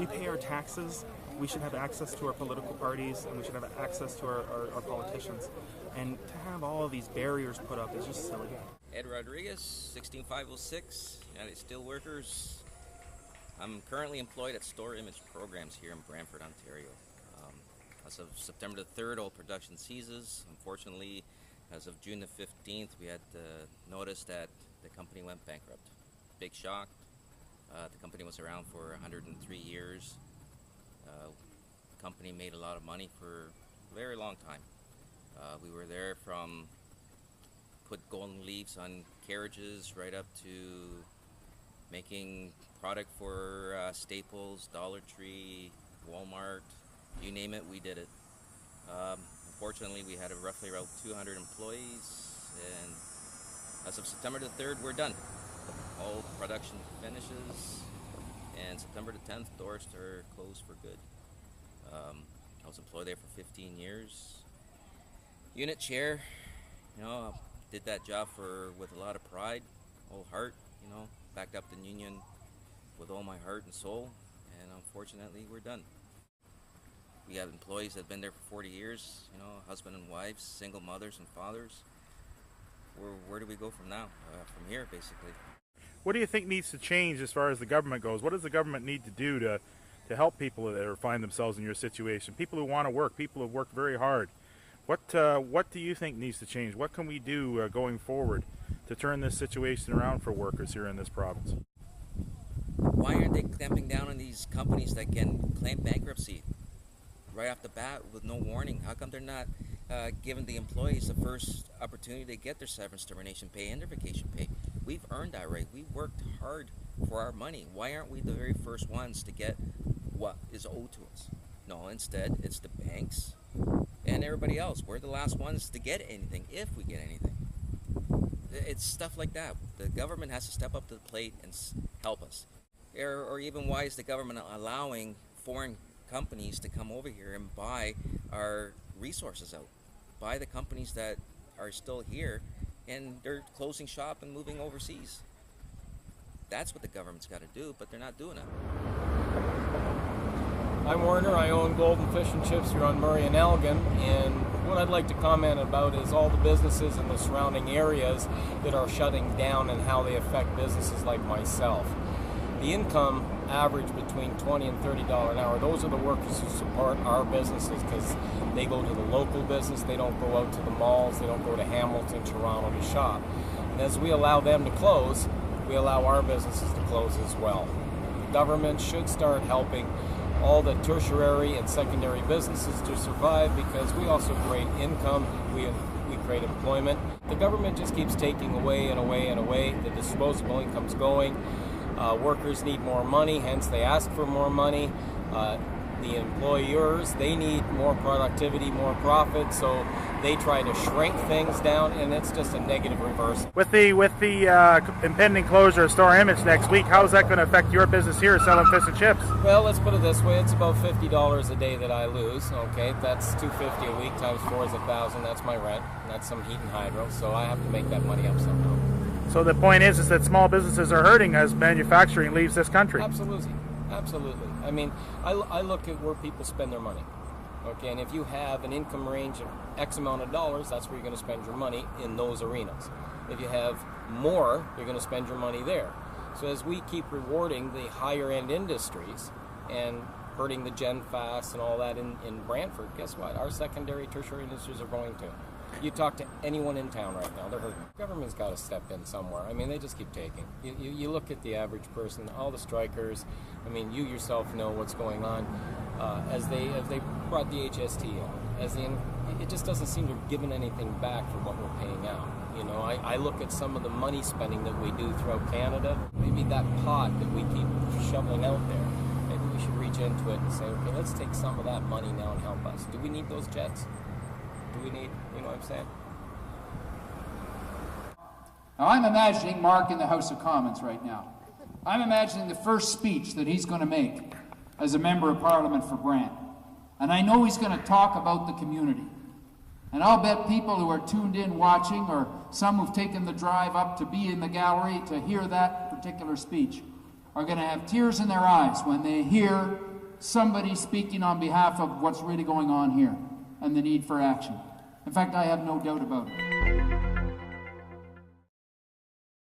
pay our taxes, we should have access to our political parties, and we should have access to our politicians. And to have all of these barriers put up is just silly. Ed Rodriguez, 16506, United Steelworkers. I'm currently employed at Storeimage Programs here in Brantford, Ontario. As of September the 3rd, all production ceases. Unfortunately, as of June the 15th, we had notice that the company went bankrupt. Big shock. The company was around for 103 years. The company made a lot of money for a very long time. We were there from put golden leaves on carriages right up to making product for Staples, Dollar Tree, Walmart, you name it, we did it. Unfortunately, we had roughly around 200 employees, and as of September the 3rd, we're done. All production finishes, and September the 10th, doors are closed for good. I was employed there for 15 years. Unit chair, did that job with a lot of pride, whole heart, backed up the union with all my heart and soul, and unfortunately, we're done. We have employees that have been there for 40 years, husband and wives, single mothers and fathers. Where do we go from now? From here, basically. What do you think needs to change as far as the government goes? What does the government need to do to help people that find themselves in your situation? People who want to work, people who have worked very hard. What do you think needs to change? What can we do going forward to turn this situation around for workers here in this province? Why aren't they clamping down on these companies that can claim bankruptcy right off the bat with no warning? How come they're not giving the employees the first opportunity to get their severance, termination pay, and their vacation pay? We've earned that right. We worked hard for our money. Why aren't we the very first ones to get what is owed to us? No, instead, it's the banks and everybody else. We're the last ones to get anything, if we get anything. It's stuff like that. The government has to step up to the plate and help us. Or even why is the government allowing foreign companies to come over here and buy our resources out? Buy the companies that are still here, and they're closing shop and moving overseas. That's what the government's got to do, but they're not doing it. I'm Warner. I own Golden Fish and Chips here on Murray and Elgin, and what I'd like to comment about is all the businesses in the surrounding areas that are shutting down and how they affect businesses like myself. The income average between $20 and $30 an hour. Those are the workers who support our businesses because they go to the local business, they don't go out to the malls, they don't go to Hamilton, Toronto to shop. And as we allow them to close, we allow our businesses to close as well. The government should start helping all the tertiary and secondary businesses to survive because we also create income, we create employment. The government just keeps taking away and away and away. The disposable income's going. Workers need more money, hence they ask for more money. The employers, they need more productivity, more profit, so they try to shrink things down, and it's just a negative reverse. With the impending closure of Storeimage next week, how is that going to affect your business here selling fish and chips? Well, let's put it this way, it's about $50 a day that I lose, okay? That's $250 a week times 4 is $1,000, that's my rent, and that's some heat and hydro, so I have to make that money up somehow. So the point is that small businesses are hurting as manufacturing leaves this country. Absolutely. Absolutely. I mean, I look at where people spend their money. Okay, and if you have an income range of X amount of dollars, that's where you're going to spend your money in those arenas. If you have more, you're going to spend your money there. So as we keep rewarding the higher end industries and hurting the Gen Fast and all that in Brantford, guess what? Our secondary, tertiary industries are going to. You talk to anyone in town right now, they're hurting. The government's got to step in somewhere. I mean, they just keep taking. You look at the average person, all the strikers. I mean, you yourself know what's going on. As they brought the HST in, it just doesn't seem to have given anything back for what we're paying out. You know, I look at some of the money spending that we do throughout Canada. Maybe that pot that we keep shoveling out there, maybe we should reach into it and say, okay, let's take some of that money now and help us. Do we need those jets? Do we need, you know what I'm saying? Now I'm imagining Mark in the House of Commons right now. I'm imagining the first speech that he's going to make as a member of Parliament for Brant. And I know he's going to talk about the community. And I'll bet people who are tuned in watching, or some who've taken the drive up to be in the gallery to hear that particular speech, are going to have tears in their eyes when they hear somebody speaking on behalf of what's really going on here and the need for action. In fact, I have no doubt about it.